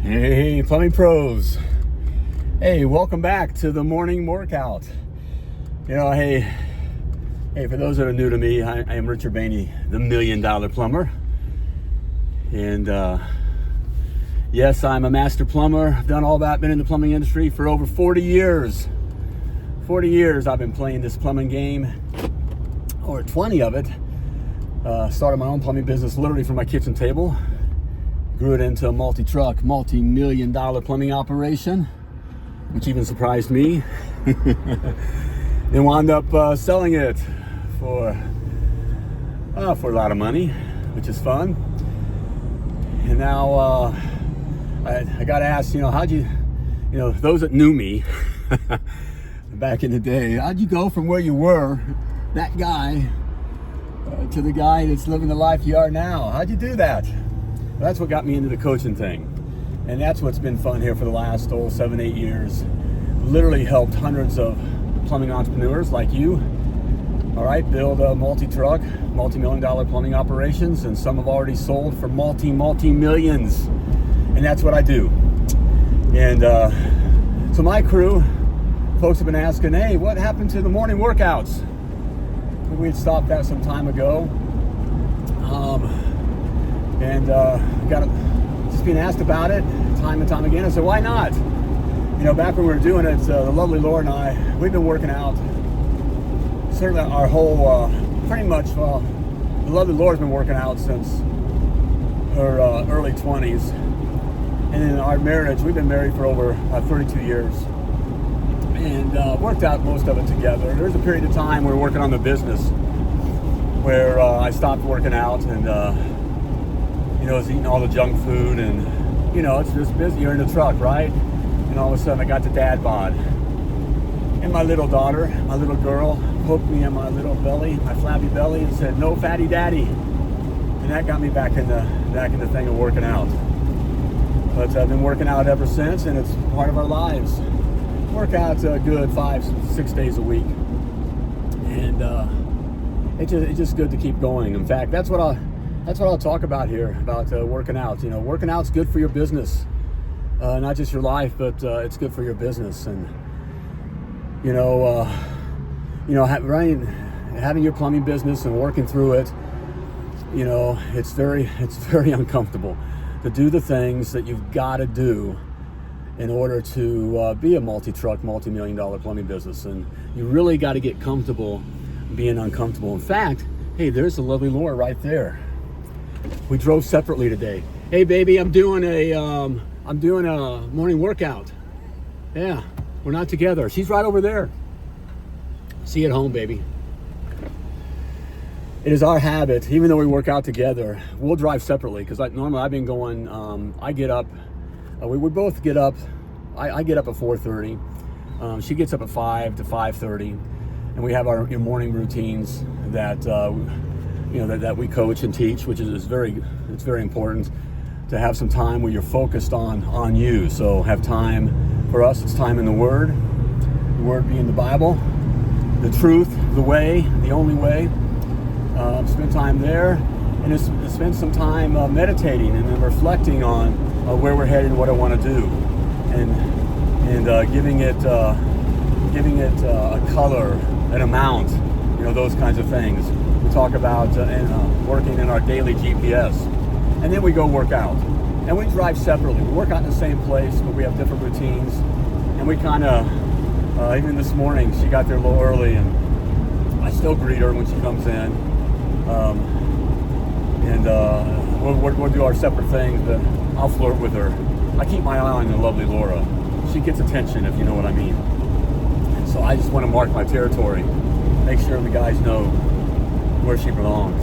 Hey, plumbing pros. Hey, welcome back to the morning workout. Hey, for those that are new to me, I am Richard Bainey, the $1 Million Plumber. And yes, I'm a master plumber. I've done all that, been in the plumbing industry for over 40 years. 40 years I've been playing this plumbing game, or 20 of it. Started my own plumbing business literally from my kitchen table. Grew it into a multi-truck, multi-million-dollar plumbing operation, which even surprised me. And wound up selling it for a lot of money, which is fun. And now I got to ask, how'd you, those that knew me back in the day, how'd you go from where you were, that guy, to the guy that's living the life you are now? How'd you do that? That's what got me into the coaching thing. And that's what's been fun here for the last 7-8 years. Literally helped hundreds of plumbing entrepreneurs like you, all right, build a multi-truck, multi-million-dollar plumbing operations, and some have already sold for multi-millions. And that's what I do. And so my crew, folks have been asking, hey, what happened to the morning workouts? We had stopped that some time ago. And got just being asked about it time and time again. I said, why not? Back when we were doing it, the lovely Laura and I, we've been working out certainly our whole, pretty much, the lovely Laura's been working out since her early 20s. And in our marriage, we've been married for over 32 years. And worked out most of it together. There was a period of time we were working on the business where I stopped working out and I was eating all the junk food, and it's just busy. You're in the truck, right? And all of a sudden I got the dad bod, and my little daughter, my little girl, poked me in my little belly, my flabby belly, and said, "No fatty daddy." And that got me back in the thing of working out. But I've been working out ever since, and it's part of our lives. Work out a good 5-6 days a week, and it's just good to keep going. In fact, that's what I'll talk about here, about working out. Working out's good for your business, not just your life, but it's good for your business. And having your plumbing business and working through it, it's very uncomfortable to do the things that you've got to do in order to be a multi-truck, multi-million-dollar plumbing business. And you really got to get comfortable being uncomfortable. In fact, hey, there's the lovely Laura right there. We drove separately today. Hey, baby, I'm doing a morning workout. Yeah, we're not together. She's right over there. See you at home, baby. It is our habit, even though we work out together, we'll drive separately, because normally I've been going, I get up, we both get up, I get up at 4:30. She gets up at 5 to 5:30, and we have our morning routines that that we coach and teach, which is very important to have some time where you're focused on you. So have time, for us, it's time in the Word being the Bible, the truth, the way, the only way. Spend time there, and spend some time meditating and then reflecting on where we're headed and what I want to do, and giving it a color, an amount, those kinds of things. We talk about working in our daily GPS, and then we go work out, and we drive separately. We work out in the same place, but we have different routines, and we kind of, even this morning, she got there a little early, and I still greet her when she comes in, and we'll do our separate things, but I'll flirt with her. I keep my eye on the lovely Laura. She gets attention, if you know what I mean. And so I just want to mark my territory, make sure the guys know where she belongs.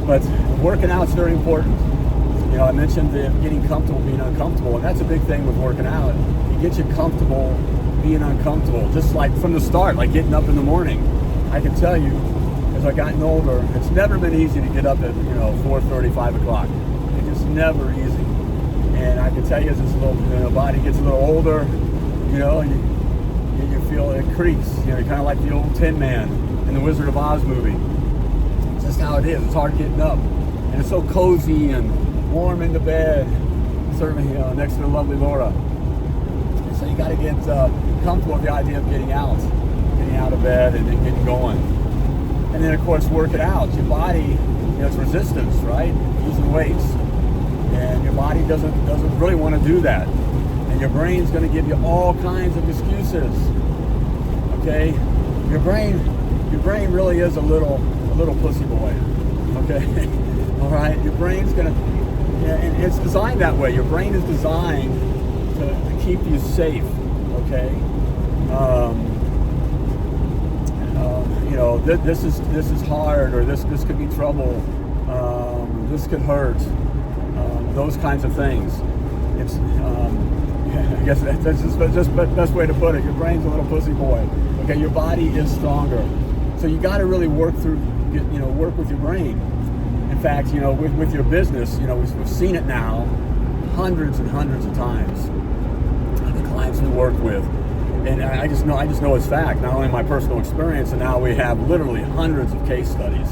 But working out is very important. I mentioned getting comfortable being uncomfortable, and that's a big thing with working out. You get you comfortable being uncomfortable, just like from the start, like getting up in the morning. I can tell you, as I've gotten older, it's never been easy to get up at 4:30, 5 o'clock. It's just never easy. And I can tell you, as this little body gets a little older, you feel it creaks. You're kind of like the old Tin Man in the Wizard of Oz movie. It's just how it is. It's hard getting up, and it's so cozy and warm in the bed. serving, next to the lovely Laura. And so you got to get comfortable with the idea of getting out of bed and getting going. And then of course work it out. Your body, it's resistance, right? Using weights. And your body doesn't really want to do that. And your brain's going to give you all kinds of excuses. Okay? Your brain really is a little pussy boy. Okay? All right? Your brain's going to, and it's designed that way. Your brain is designed to keep you safe. Okay? This is hard, or this could be trouble. This could hurt. Those kinds of things. It's I guess that's just the best way to put it. Your brain's a little pussy boy. Okay, your body is stronger. So you got to really work work with your brain. In fact, with your business, we've seen it now hundreds and hundreds of times. The clients we work with, and I just know it's fact. Not only my personal experience, and now we have literally hundreds of case studies.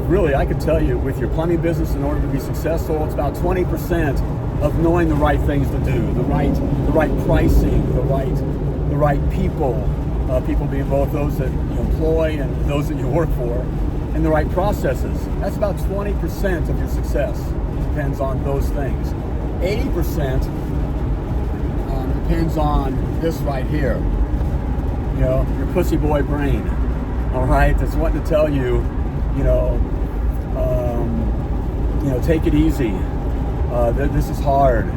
Really, I could tell you, with your plumbing business, in order to be successful, it's about 20% of knowing the right things to do, the right pricing, the right people, people being both those that you employ and those that you work for, and the right processes. That's about 20% of your success. Depends on those things. 80% depends on this right here. Your pussy boy brain. All right, that's wanting to tell you, take it easy. This is hard.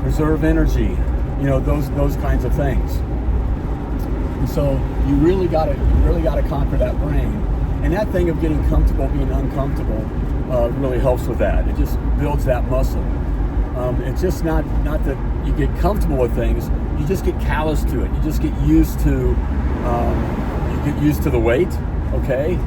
Reserve energy. Those kinds of things. And so you really got to conquer that brain. And that thing of getting comfortable being uncomfortable really helps with that. It just builds that muscle. It's just not that you get comfortable with things. You just get callous to it. You just get used to the weight. Okay.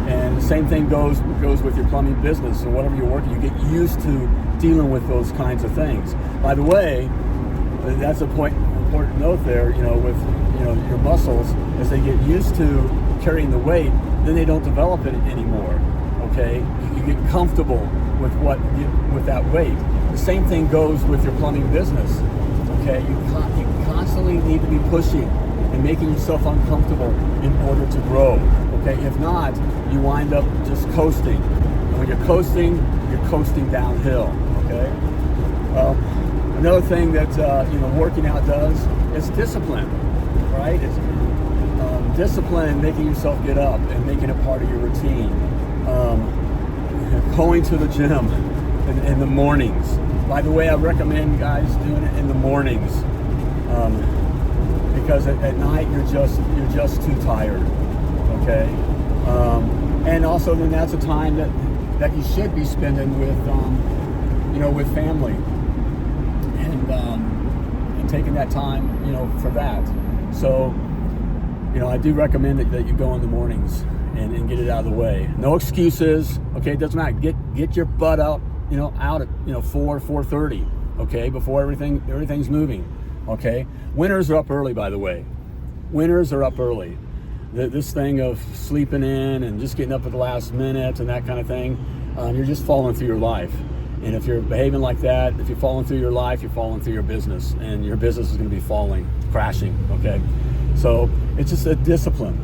And the same thing goes with your plumbing business or whatever you're working. You get used to dealing with those kinds of things. By the way, that's important note there. With your muscles, as they get used to carrying the weight, then they don't develop it anymore. Okay, you get comfortable with that weight. The same thing goes with your plumbing business. Okay, you constantly need to be pushing and making yourself uncomfortable in order to grow. Okay, if not, you wind up just coasting. And when you're coasting downhill. Okay. Another thing that working out does is discipline. Right? It's discipline, making yourself get up and making it part of your routine. Going to the gym in the mornings. By the way, I recommend guys doing it in the mornings. Because at night you're just too tired. Okay, and also then that's a time that you should be spending with with family and taking that time for that. So I do recommend that you go in the mornings and get it out of the way. No excuses. Okay, it doesn't matter. Get your butt out out at 4:30. Okay, before everything's moving. Okay, winters are up early, by the way. Winters are up early. This thing of sleeping in and just getting up at the last minute and that kind of thing, you're just falling through your life. And if you're behaving like that, if you're falling through your life, you're falling through your business, and your business is going to be crashing. Okay, so it's just a discipline,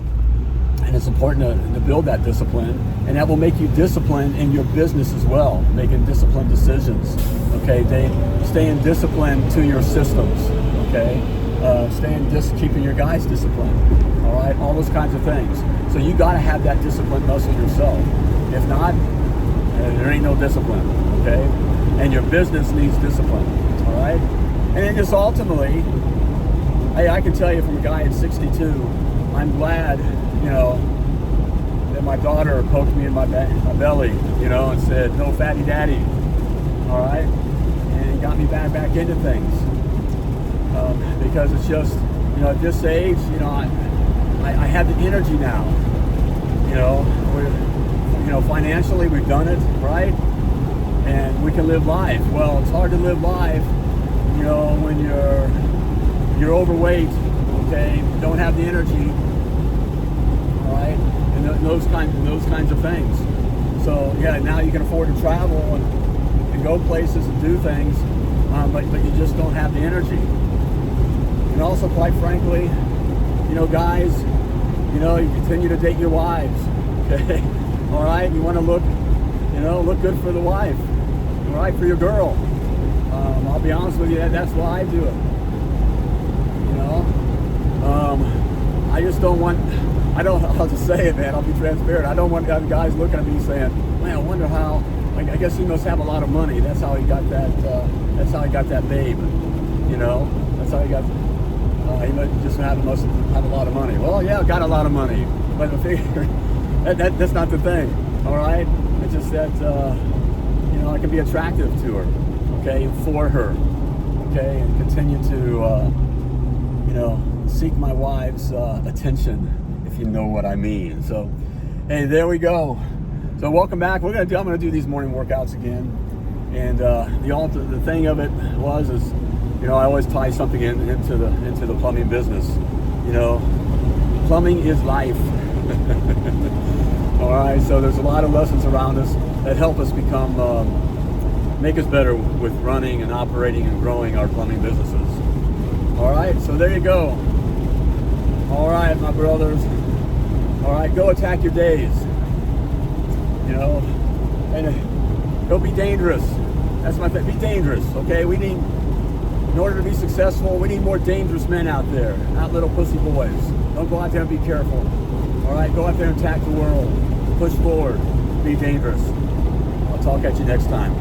and it's important to build that discipline, and that will make you disciplined in your business as well, making disciplined decisions. Okay, staying disciplined to your systems. Okay. Keeping your guys disciplined, all right, all those kinds of things. So you got to have that discipline muscle yourself. If not, there ain't no discipline, okay? And your business needs discipline, all right? And then just ultimately, hey, I can tell you from a guy at 62, I'm glad, that my daughter poked me in my belly, and said, "No fatty daddy," all right? And got me back into things. Because it's just, at this age, I have the energy now. Financially we've done it, right? And we can live life. Well, it's hard to live life, when you're overweight, okay, don't have the energy, all right, and those kinds of things. So yeah, now you can afford to travel and go places and do things, but you just don't have the energy. And also, quite frankly, guys, you continue to date your wives, okay? All right, you want to look good for the wife, all right, for your girl. I'll be honest with you, that's why I do it. I just don't want, I'll just say it, man, I'll be transparent. I don't want guys looking at me saying, man, I wonder how, I guess he must have a lot of money. That's how he got that, babe, that's how he got, he must have a lot of money. Well, yeah, got a lot of money, but the figure, that's not the thing, all right? It's just that, I can be attractive to her, okay, for her, okay, and continue to, seek my wife's attention, if you know what I mean. So, hey, there we go. So, welcome back. I'm gonna do these morning workouts again, and the thing of it is, I always tie something into the plumbing business. Plumbing is life. All right. So there's a lot of lessons around us that help us make us better with running and operating and growing our plumbing businesses. All right, so there you go. All right, my brothers. All right, go attack your days. And go be dangerous. That's my thing. Be dangerous, okay? In order to be successful, we need more dangerous men out there, not little pussy boys. Don't go out there and be careful. All right, go out there and attack the world. Push forward. Be dangerous. I'll talk at you next time.